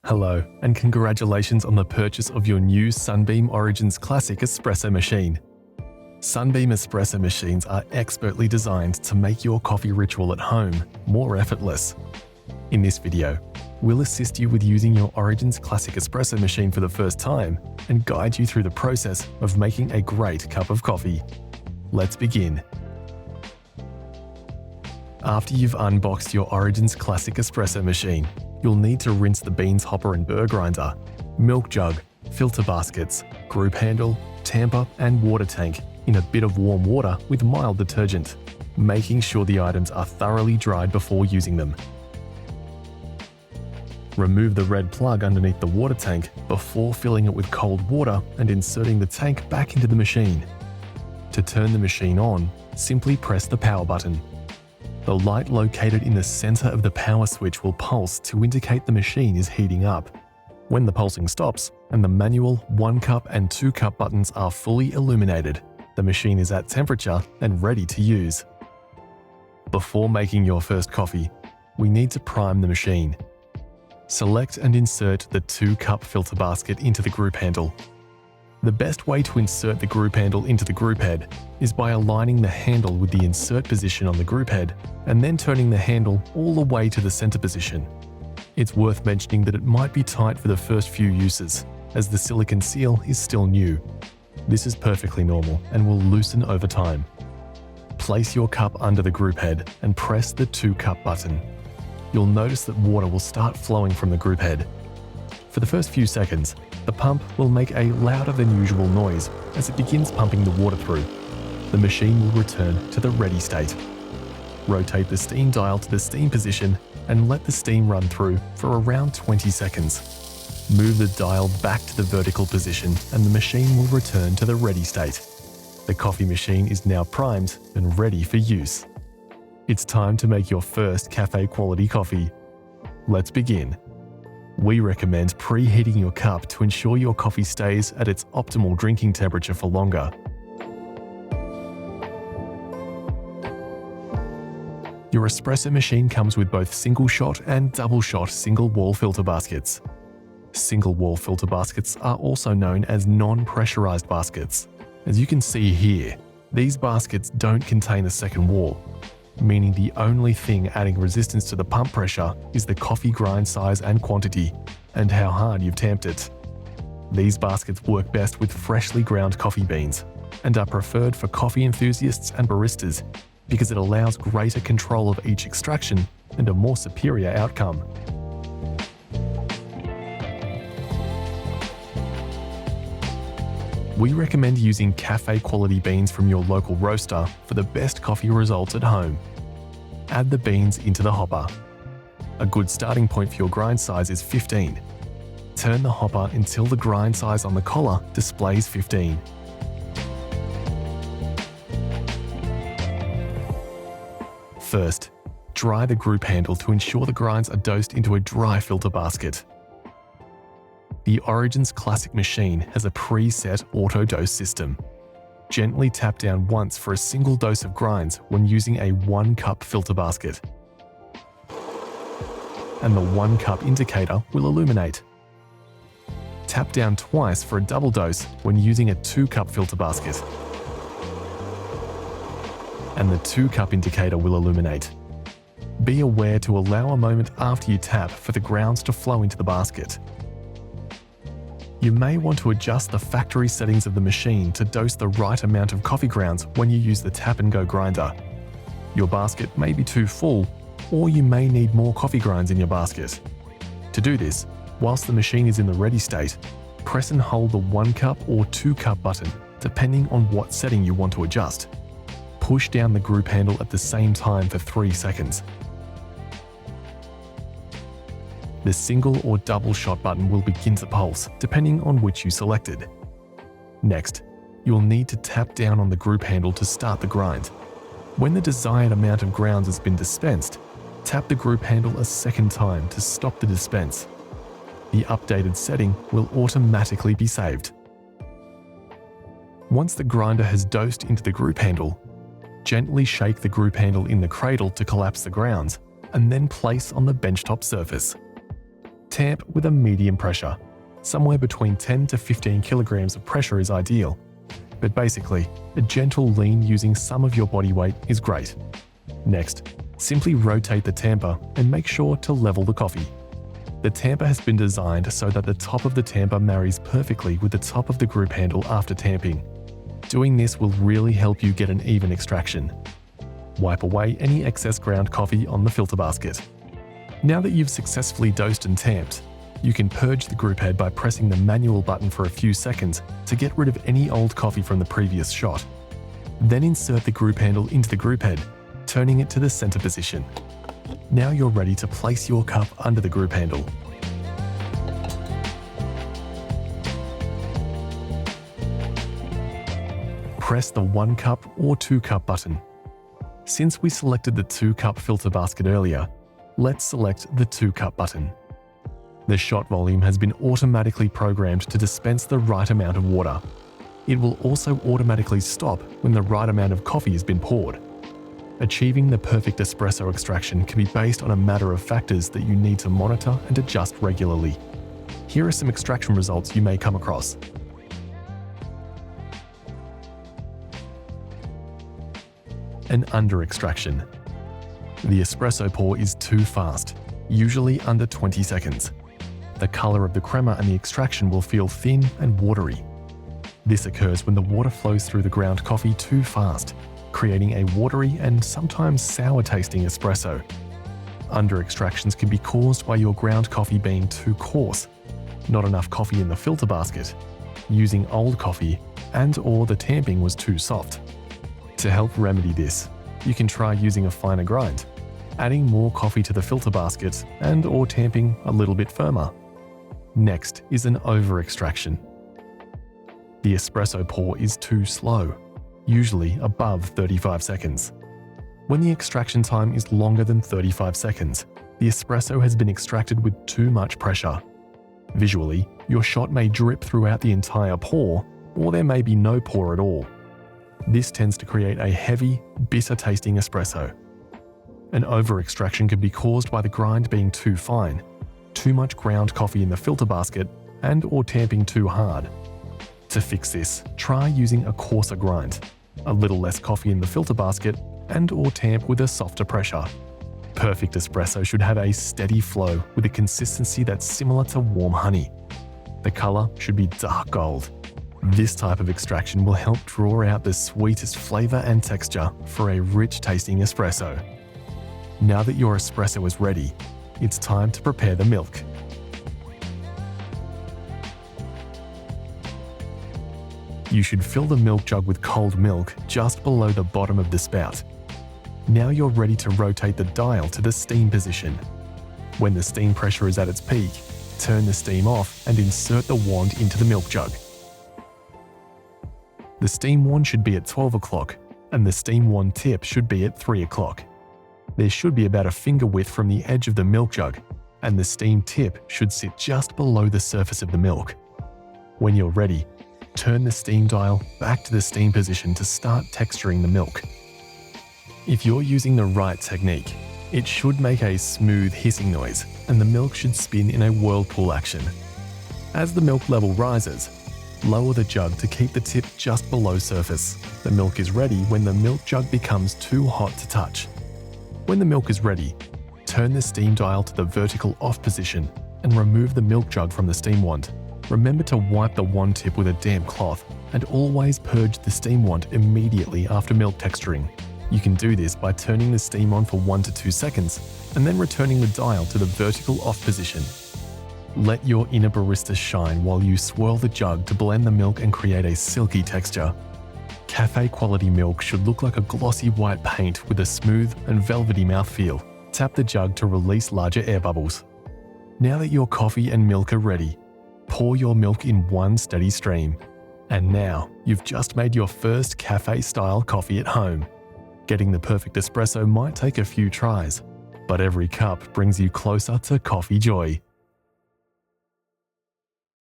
Hello, and congratulations on the purchase of your new Sunbeam Origins Classic Espresso Machine. Sunbeam Espresso Machines are expertly designed to make your coffee ritual at home more effortless. In this video, we'll assist you with using your Origins Classic Espresso Machine for the first time and guide you through the process of making a great cup of coffee. Let's begin. After you've unboxed your Origins Classic Espresso Machine, you'll need to rinse the beans hopper and burr grinder, milk jug, filter baskets, group handle, tamper and water tank in a bit of warm water with mild detergent, making sure the items are thoroughly dried before using them. Remove the red plug underneath the water tank before filling it with cold water and inserting the tank back into the machine. To turn the machine on, simply press the power button. The light located in the center of the power switch will pulse to indicate the machine is heating up. When the pulsing stops and the manual 1 cup and 2 cup buttons are fully illuminated, the machine is at temperature and ready to use. Before making your first coffee, we need to prime the machine. Select and insert the 2 cup filter basket into the group handle. The best way to insert the group handle into the group head is by aligning the handle with the insert position on the group head and then turning the handle all the way to the center position. It's worth mentioning that it might be tight for the first few uses, as the silicone seal is still new. This is perfectly normal and will loosen over time. Place your cup under the group head and press the 2 cup button. You'll notice that water will start flowing from the group head. For the first few seconds, the pump will make a louder than usual noise as it begins pumping the water through. The machine will return to the ready state. Rotate the steam dial to the steam position and let the steam run through for around 20 seconds. Move the dial back to the vertical position and the machine will return to the ready state. The coffee machine is now primed and ready for use. It's time to make your first cafe quality coffee. Let's begin. We recommend preheating your cup to ensure your coffee stays at its optimal drinking temperature for longer. Your espresso machine comes with both single-shot and double-shot single-wall filter baskets. Single-wall filter baskets are also known as non-pressurized baskets. As you can see here, these baskets don't contain a second wall, meaning the only thing adding resistance to the pump pressure is the coffee grind size and quantity, and how hard you've tamped it. These baskets work best with freshly ground coffee beans, and are preferred for coffee enthusiasts and baristas because it allows greater control of each extraction and a more superior outcome. We recommend using cafe quality beans from your local roaster for the best coffee results at home. Add the beans into the hopper. A good starting point for your grind size is 15. Turn the hopper until the grind size on the collar displays 15. First, dry the group handle to ensure the grinds are dosed into a dry filter basket. The Origins Classic Machine has a preset auto-dose system. Gently tap down once for a single dose of grinds when using a 1 cup filter basket. And the 1 cup indicator will illuminate. Tap down twice for a double dose when using a 2 cup filter basket. And the 2 cup indicator will illuminate. Be aware to allow a moment after you tap for the grounds to flow into the basket. You may want to adjust the factory settings of the machine to dose the right amount of coffee grounds when you use the tap-and-go grinder. Your basket may be too full, or you may need more coffee grinds in your basket. To do this, whilst the machine is in the ready state, press and hold the 1 cup or 2 cup button, depending on what setting you want to adjust. Push down the group handle at the same time for 3 seconds. The single or double shot button will begin to pulse, depending on which you selected. Next, you'll need to tap down on the group handle to start the grind. When the desired amount of grounds has been dispensed, tap the group handle a second time to stop the dispense. The updated setting will automatically be saved. Once the grinder has dosed into the group handle, gently shake the group handle in the cradle to collapse the grounds, and then place on the benchtop surface. Tamp with a medium pressure. Somewhere between 10 to 15 kilograms of pressure is ideal. But basically, a gentle lean using some of your body weight is great. Next, simply rotate the tamper and make sure to level the coffee. The tamper has been designed so that the top of the tamper marries perfectly with the top of the group handle after tamping. Doing this will really help you get an even extraction. Wipe away any excess ground coffee on the filter basket. Now that you've successfully dosed and tamped, you can purge the group head by pressing the manual button for a few seconds to get rid of any old coffee from the previous shot. Then insert the group handle into the group head, turning it to the center position. Now you're ready to place your cup under the group handle. Press the 1 cup or 2 cup button. Since we selected the 2 cup filter basket earlier, let's select the 2 cup button. The shot volume has been automatically programmed to dispense the right amount of water. It will also automatically stop when the right amount of coffee has been poured. Achieving the perfect espresso extraction can be based on a matter of factors that you need to monitor and adjust regularly. Here are some extraction results you may come across. An under extraction. The espresso pour is too fast, usually under 20 seconds. The color of the crema and the extraction will feel thin and watery. This occurs when the water flows through the ground coffee too fast, creating a watery and sometimes sour-tasting espresso. Under extractions can be caused by your ground coffee being too coarse, not enough coffee in the filter basket, using old coffee, and/or the tamping was too soft. To help remedy this, you can try using a finer grind, adding more coffee to the filter basket, and/or tamping a little bit firmer. Next is an over-extraction. The espresso pour is too slow, usually above 35 seconds. When the extraction time is longer than 35 seconds, the espresso has been extracted with too much pressure. Visually, your shot may drip throughout the entire pour, or there may be no pour at all. This tends to create a heavy, bitter-tasting espresso. An over-extraction can be caused by the grind being too fine, too much ground coffee in the filter basket, and/or tamping too hard. To fix this, try using a coarser grind, a little less coffee in the filter basket, and/or tamp with a softer pressure. Perfect espresso should have a steady flow with a consistency that's similar to warm honey. The color should be dark gold. This type of extraction will help draw out the sweetest flavor and texture for a rich-tasting espresso. Now that your espresso is ready, it's time to prepare the milk. You should fill the milk jug with cold milk just below the bottom of the spout. Now you're ready to rotate the dial to the steam position. When the steam pressure is at its peak, turn the steam off and insert the wand into the milk jug. The steam wand should be at 12 o'clock, and the steam wand tip should be at 3 o'clock. There should be about a finger width from the edge of the milk jug, and the steam tip should sit just below the surface of the milk. When you're ready, turn the steam dial back to the steam position to start texturing the milk. If you're using the right technique, it should make a smooth hissing noise, and the milk should spin in a whirlpool action. As the milk level rises, lower the jug to keep the tip just below surface. The milk is ready when the milk jug becomes too hot to touch. When the milk is ready, turn the steam dial to the vertical off position and remove the milk jug from the steam wand. Remember to wipe the wand tip with a damp cloth and always purge the steam wand immediately after milk texturing. You can do this by turning the steam on for 1 to 2 seconds and then returning the dial to the vertical off position. Let your inner barista shine while you swirl the jug to blend the milk and create a silky texture. Cafe quality milk should look like a glossy white paint with a smooth and velvety mouthfeel. Tap the jug to release larger air bubbles. Now that your coffee and milk are ready, pour your milk in one steady stream. And now, you've just made your first cafe-style coffee at home. Getting the perfect espresso might take a few tries, but every cup brings you closer to coffee joy.